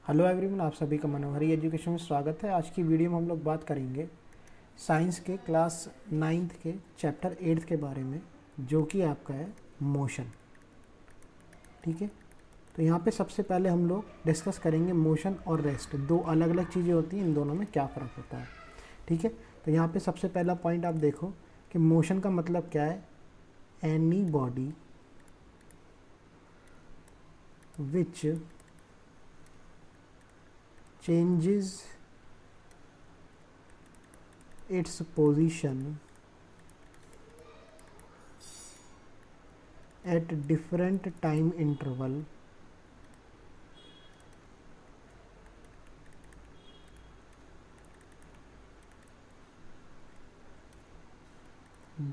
Hello everyone, आप सभी का मनोहरी एजुकेशन में स्वागत है। आज की वीडियो में हम लोग बात करेंगे साइंस के क्लास 9th के चैप्टर 8 के बारे में, जो कि आपका है मोशन। ठीक है, तो यहाँ पे सबसे पहले हम लोग डिस्कस करेंगे मोशन और रेस्ट, दो अलग अलग चीज़ें होती हैं, इन दोनों में क्या फ़र्क होता है। ठीक है, तो यहाँ पे सबसे पहला पॉइंट आप देखो कि मोशन का मतलब क्या है। Any body which changes its position at different time interval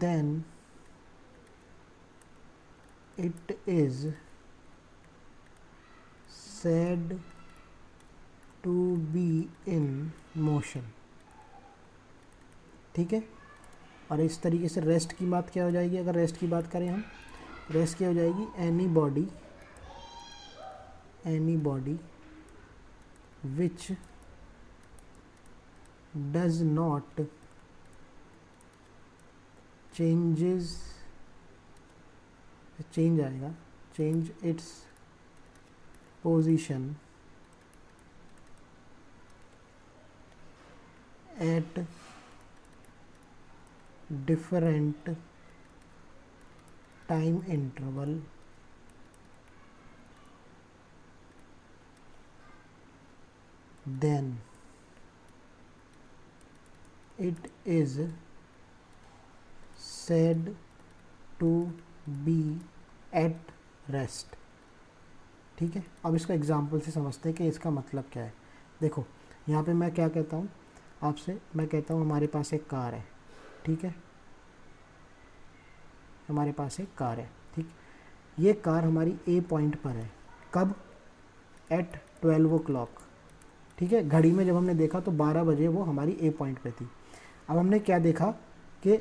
then it is said to be in motion। ठीक है, और इस तरीके से रेस्ट की बात क्या हो जाएगी। अगर रेस्ट की बात करें हम, रेस्ट क्या हो जाएगी। Any body which does not change आएगा, change its position at different time interval then it is said to be at rest। ठीक है, अब इसको एग्जाम्पल से समझते हैं कि इसका मतलब क्या है। देखो यहाँ पे मैं क्या कहता हूँ आपसे, मैं कहता हूँ हमारे पास एक कार है। ठीक है, हमारे पास एक कार है। ठीक, ये कार हमारी ए पॉइंट पर है। कब? Eight 12 o'clock। ठीक है, घड़ी में जब हमने देखा तो 12 बजे वो हमारी ए पॉइंट पे थी। अब हमने क्या देखा कि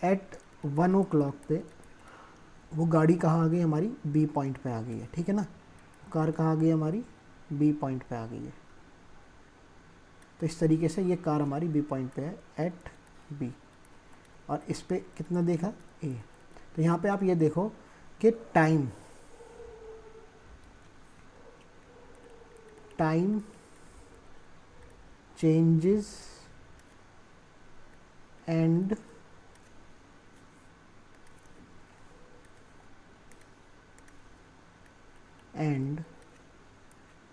एट 1 o'clock पे वो गाड़ी कहाँ आ गई, हमारी बी पॉइंट पे आ गई है। ठीक है ना, कार कहाँ आ गई, हमारी बी पॉइंट पे आ गई है। तो इस तरीके से ये कार हमारी बी पॉइंट पे है, एट बी, और इस पे कितना देखा, ए। तो यहाँ पे आप ये देखो कि time changes and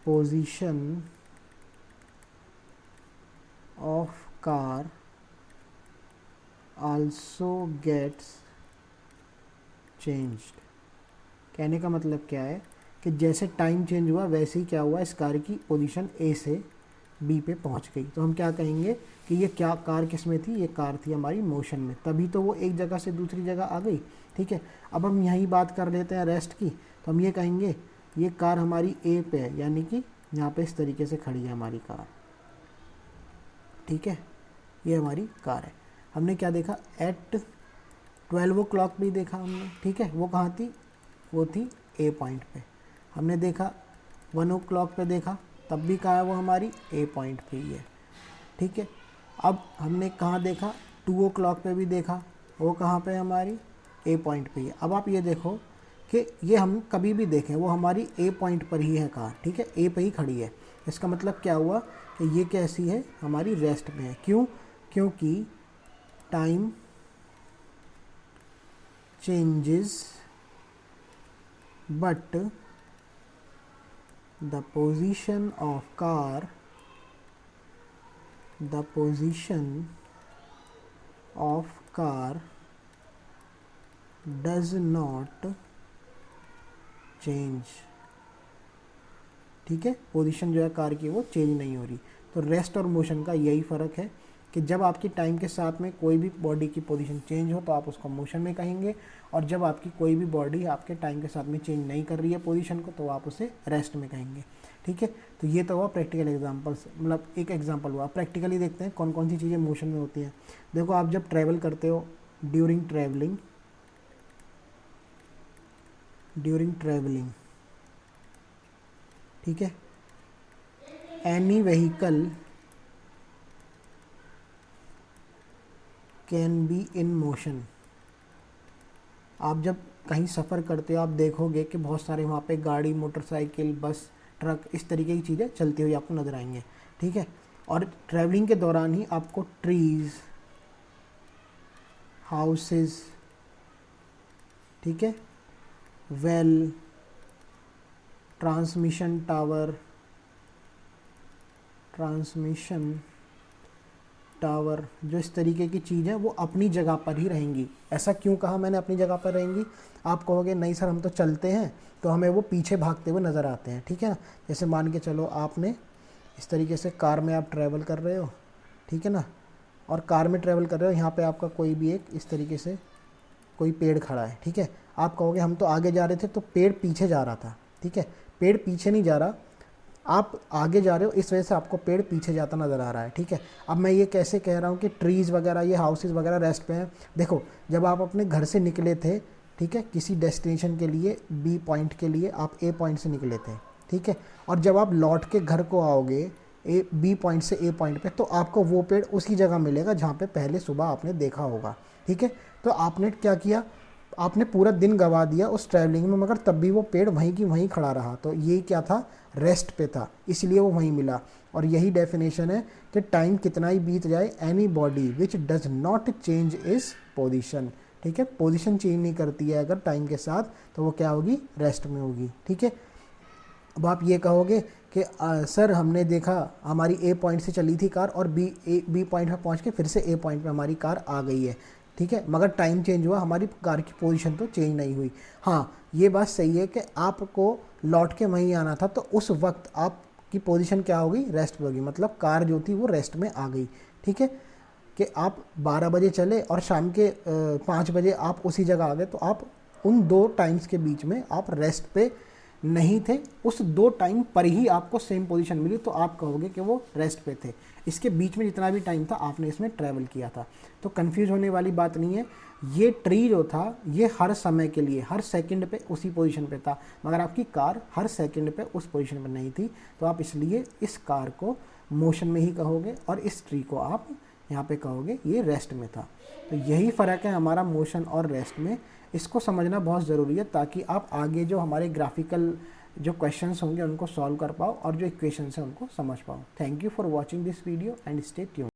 position of car also gets changed। कहने का मतलब क्या है कि जैसे टाइम चेंज हुआ वैसे ही क्या हुआ, इस कार की पोजीशन ए से बी पे पहुंच गई। तो हम क्या कहेंगे कि ये क्या कार किस में थी, ये कार थी हमारी मोशन में, तभी तो वो एक जगह से दूसरी जगह आ गई। ठीक है, अब हम यही बात कर लेते हैं रेस्ट की। तो हम ये कहेंगे ये कार हमारी ए पे है, यानी कि यहाँ पे इस तरीके से खड़ी है हमारी कार। ठीक है, ये हमारी कार है। हमने क्या देखा, एट 12 o'clock भी देखा हमने। ठीक है, वो कहाँ थी, वो थी ए पॉइंट पे। हमने देखा 1 o'clock पे देखा, तब भी कहाँ है वो हमारी ए पॉइंट पे ही है। ठीक है, अब हमने कहाँ देखा, 2 o'clock पे भी देखा, वो कहाँ पे हमारी ए पॉइंट पे ही है। अब आप ये देखो कि ये हम कभी भी देखें वो हमारी ए पॉइंट पर ही है कार। ठीक है, ए पे ही खड़ी है। इसका मतलब क्या हुआ कि ये कैसी है, हमारी रेस्ट में है। क्यों? क्योंकि time changes but the position of car does not change. ठीक है, पोजीशन जो है कार की वो चेंज नहीं हो रही। तो रेस्ट और मोशन का यही फ़र्क है कि जब आपकी टाइम के साथ में कोई भी बॉडी की पोजीशन चेंज हो तो आप उसको मोशन में कहेंगे, और जब आपकी कोई भी बॉडी आपके टाइम के साथ में चेंज नहीं कर रही है पोजीशन को तो आप उसे रेस्ट में कहेंगे। ठीक है, तो ये तो हुआ प्रैक्टिकल एग्जाम्पल्स, मतलब एक एग्जाम्पल हुआ। प्रैक्टिकली देखते हैं कौन कौन सी चीज़ें मोशन में होती हैं। देखो, आप जब ट्रैवल करते हो, ड्यूरिंग ट्रैवलिंग, ठीक है, any vehicle can be in motion. आप जब कहीं सफ़र करते हो आप देखोगे कि बहुत सारे वहाँ पे गाड़ी, मोटरसाइकिल, बस, ट्रक, इस तरीके की चीज़ें चलती हुई आपको नज़र आएंगे, ठीक है। और ट्रैवलिंग के दौरान ही आपको ट्रीज़, हाउसेस, ठीक है, वेल, ट्रांसमिशन टावर, जो इस तरीके की चीज़ है वो अपनी जगह पर ही रहेंगी। ऐसा क्यों कहा मैंने अपनी जगह पर रहेंगी? आप कहोगे नहीं सर हम तो चलते हैं तो हमें वो पीछे भागते हुए नज़र आते हैं, ठीक है ना। जैसे मान के चलो आपने इस तरीके से कार में आप ट्रैवल कर रहे हो, ठीक है ना, और कार में ट्रैवल कर रहे हो, यहाँ पे आपका कोई भी एक इस तरीके से कोई पेड़ खड़ा है, ठीक है। आप कहोगे हम तो आगे जा रहे थे तो पेड़ पीछे जा रहा था, ठीक है। पेड़ पीछे नहीं जा रहा, आप आगे जा रहे हो, इस वजह से आपको पेड़ पीछे जाता नज़र आ रहा है, ठीक है। अब मैं ये कैसे कह रहा हूँ कि ट्रीज़ वगैरह, ये हाउसेस वगैरह रेस्ट पे हैं? देखो, जब आप अपने घर से निकले थे, ठीक है, किसी डेस्टिनेशन के लिए, बी पॉइंट के लिए, आप ए पॉइंट से निकले थे, ठीक है, और जब आप लौट के घर को आओगे बी पॉइंट से ए पॉइंट पे, तो आपको वो पेड़ उसी जगह मिलेगा जहाँ पे पहले सुबह आपने देखा होगा, ठीक है। तो आपने क्या किया, आपने पूरा दिन गंवा दिया उस ट्रैवलिंग में, मगर तब भी वो पेड़ वहीं की वहीं खड़ा रहा। तो ये क्या था, रेस्ट पे था, इसलिए वो वहीं मिला। और यही डेफिनेशन है कि टाइम कितना ही बीत जाए, any body which does not change is position, ठीक है, पोजीशन चेंज नहीं करती है अगर टाइम के साथ, तो वो क्या होगी, रेस्ट में होगी, ठीक है। अब आप ये कहोगे कि सर हमने देखा हमारी ए पॉइंट से चली थी कार और बी पॉइंट पर पहुंच के फिर से ए पॉइंट पे हमारी कार आ गई है, ठीक है, मगर टाइम चेंज हुआ, हमारी कार की पोजीशन तो चेंज नहीं हुई। हाँ, ये बात सही है कि आपको लौट के वहीं आना था, तो उस वक्त आपकी पोजीशन क्या होगी, रेस्ट पे होगी, मतलब कार जो थी वो रेस्ट में आ गई, ठीक है। कि आप 12 बजे चले और शाम के 5 बजे आप उसी जगह आ गए, तो आप उन दो टाइम्स के बीच में आप रेस्ट पे नहीं थे, उस दो टाइम पर ही आपको सेम पोजीशन मिली, तो आप कहोगे कि वो रेस्ट पे थे। इसके बीच में जितना भी टाइम था आपने इसमें ट्रैवल किया था। तो कंफ्यूज होने वाली बात नहीं है, ये ट्री जो था ये हर समय के लिए, हर सेकंड पे उसी पोजीशन पे था, मगर आपकी कार हर सेकंड पे उस पोजीशन पे नहीं थी, तो आप इसलिए इस कार को मोशन में ही कहोगे और इस ट्री को आप यहाँ पे कहोगे ये रेस्ट में था। तो यही फ़र्क है हमारा मोशन और रेस्ट में, इसको समझना बहुत ज़रूरी है ताकि आप आगे जो हमारे ग्राफिकल जो क्वेश्चंस होंगे उनको सॉल्व कर पाओ और जो इक्वेशंस हैं उनको समझ पाओ। Thank you for watching this video and stay tuned.